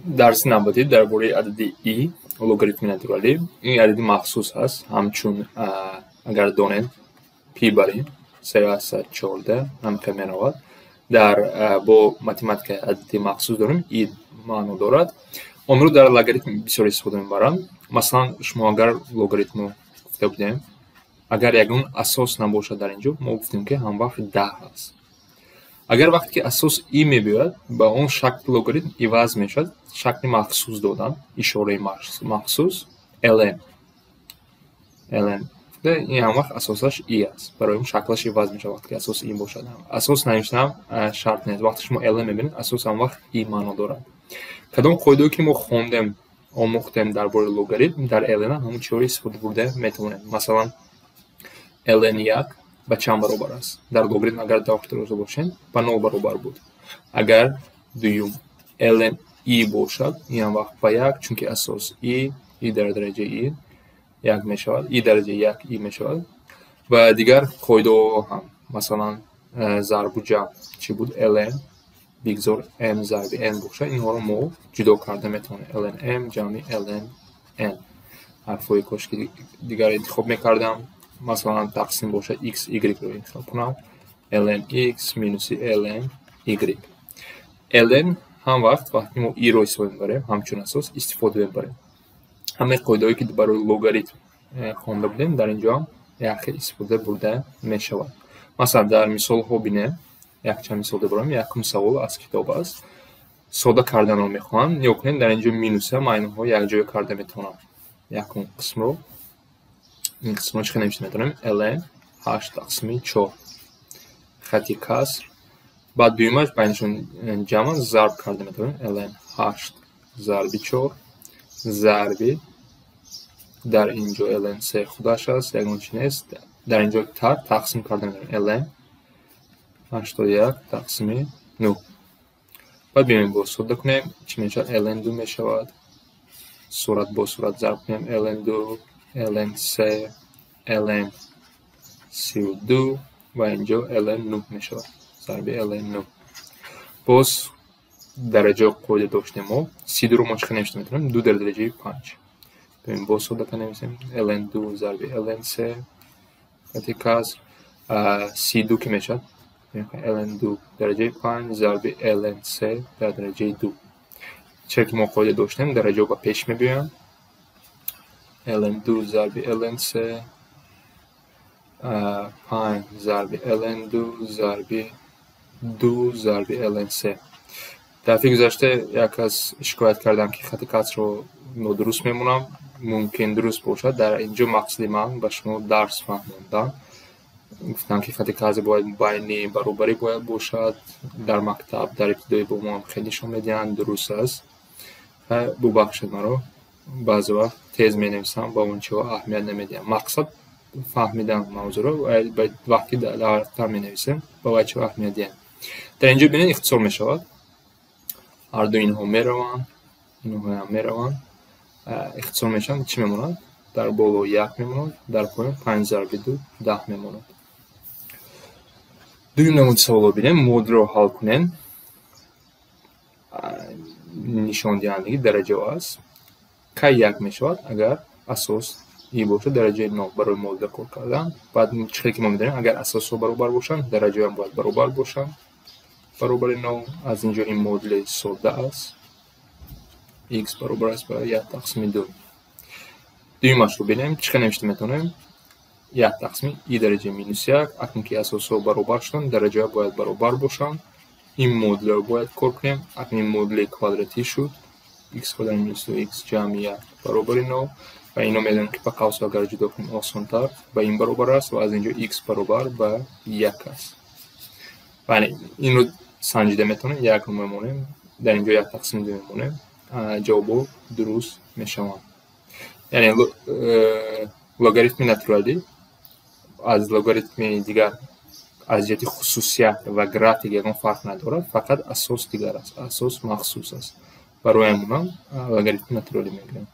дарси навбатӣ дар бораи адади и логарифми натуралӣ. Ин адади махсус аст, ҳамчун агар донед пи барем 3/14 ҳамин меравад. Дар бо математикаи адади махсус дорем, и маъно дорад. Онро дар логарифм бисёр истифода мебаранд. Масалан, шумо агар логарифмро гуфта будем, агар ягон асос набошад дар инҷо, мо гуфтем ки ҳамвақт 10 аст. Агар вақте ки асос и мебиёяд, ба он шакли логарифм иваз мешавад, шакли махсус додан, ишораи махсус ln. ин ҳамвақт асосаш и аст. Барои он шаклаш иваз мешавад, вақте ки асос и бошад. Асос навиштанам шарт нест. Вақте шумо ln мебинед, асос ҳамвақт и маъно дорад. Кадом қоидаҳое ки мо хондем, омӯхтем дар бораи логарифм, дар ln ҳамон чиҳоро истифода бурда метавонем. Масалан, ln 1 ба чанд баробар аст? Дар логарифм агар дохтироза бошем, ба 0 баробар буд. Агар дуюм ln и бошад, ин ҳамвақт ба 1, чунки асос и дар дараҷаи и 1 мешавад, и дараҷаи 1 и мешавад. Ва дигар қоидаҳо ҳам, масалан, зарбу ҷамъ чӣ буд? ln бигзор m зарби n бошад, инҳоро мо ҷудо карда метавонем. ln m ҷамъи ln n. ҳарфҳои кошки дигар интихоб мекардам. Масалан, тақсим бошад x y-ро интихоб кунам. ln x минуси ln y. ln ҳамвақт вақте мо и-ро истифода мебарем, ҳамчун асос истифода мебарем. ҳамаи қоидаҳое ки барои логарифм хонда будем, дар инҷо ҳам яхе истифода бурда мешавад. Масалан, дар мисолҳо бинем, якчанд мисол дорам. Якум савол аз китоб аст. Сода карданро мехоҳам. Нигоҳ кунед, дар инҷо минуса майнаҳо якҷоя карда метавонам. Якум қисмро, ин қисмро чӣ навишта метавонем? ln 8/4. Хати каср. Баъд дуюмаш байнашон ҷамъ зарб карда метавонем. ln 8 зарби 4 зарби, дар инҷо ln 3 худаш аст, ягон чӣ нест. Дар инҷо тақсим карда метавонем. ln 81 тақсими 9. Баъд биёем бо сода кунем, чӣ мешавад? ln 2 мешавад. сурат бо сурат зарб кунем. ln 2 ln 3 ln 32 ва инҷо ln 9 мешавад. зарби ln 9. боз дараҷаи қоида доштем мо. 32 ро мо чӣ навишта метавонем? 2 дар дараҷаи 5. Биёем бо сода нависем. ln 2 зарби ln 3 хати каср. 32 ки мешавад? ln 2 дараҷаи 5 зарби ln 3 дар дараҷаи 2. чиро ки мо қоида доштем, дараҷаҳо ба пеш мебиёянд. ln 2 зарби ln 3 5 зарби ln 2 зарби 2 зарби ln 3. дафъаи гузашта як аз шикоят кардам ки хати касрро нодуруст мемонам. мумкин дуруст бошад. дар инҷо мақсади ман ба шумо дарс фаҳмондан. гуфтам ки хати каср бояд байни баробарӣ бояд бошад. дар мактаб дар ибтидоӣ бо мо ҳам хеле нишон медиҳанд, дуруст аст. бубахшед маро, баъзе вақт тез менависам, ба он чиҳо аҳамият намедиҳам. мақсад фаҳмидан мавзӯъро, вақти дар менависем, ба вай чиҳо аҳамият диҳем. дар инҷо бинед ихтисор мешавад. ҳарду инҳо мераванд, инҳо ҳам мераванд. ихтисор мешаванд, чӣ мемонад? дар боло 1 мемонад, дар поён 5 зарби 2 10 мемонад. дуюм намуди саволро бинем. модулро ҳал кунем. нишондиҳандаги дараҷаҳо аст. кай 1 мешавад? агар асос и бошад, дараҷаи 0 барои модулда кор кардан. баъд чизе ки мо медонем, агар асосҳо баробар бошанд, дараҷаҳо ҳам бояд баробар бошанд. баробари 0. аз инҷо ин модули сода аст. x баробар аст ба 1 тақсими 2. дуюмашро бинем. чизе навишта метавонем? 1 тақсими и дараҷаи минус 1. акнун ки асосҳо баробар шуданд, дараҷаҳо бояд баробар бошанд. ин модулро бояд кор кунем. акнун ин модули квадратӣ шуд. x дар минус 2x ҷамъи 1 баробари 0. ва ино медонем ки ба қавсҳо агар ҷудо кунем осонтар, ба ин баробар аст ва аз инҷо x баробар ба 1 аст. бале, инро санҷида метавонем. 1 мемонем, дар инҷо 1 тақсими 2 мемонем. ҷавобҳо дуруст мешаванд. яъне логарифми натуралӣ аз логарифми дигар аз ҷиҳати хусусият ва график ягон фарқ надорад, фақат асос дигар аст. асос махсус аст. барои ҳамон логарифми натуралӣ мегӯям.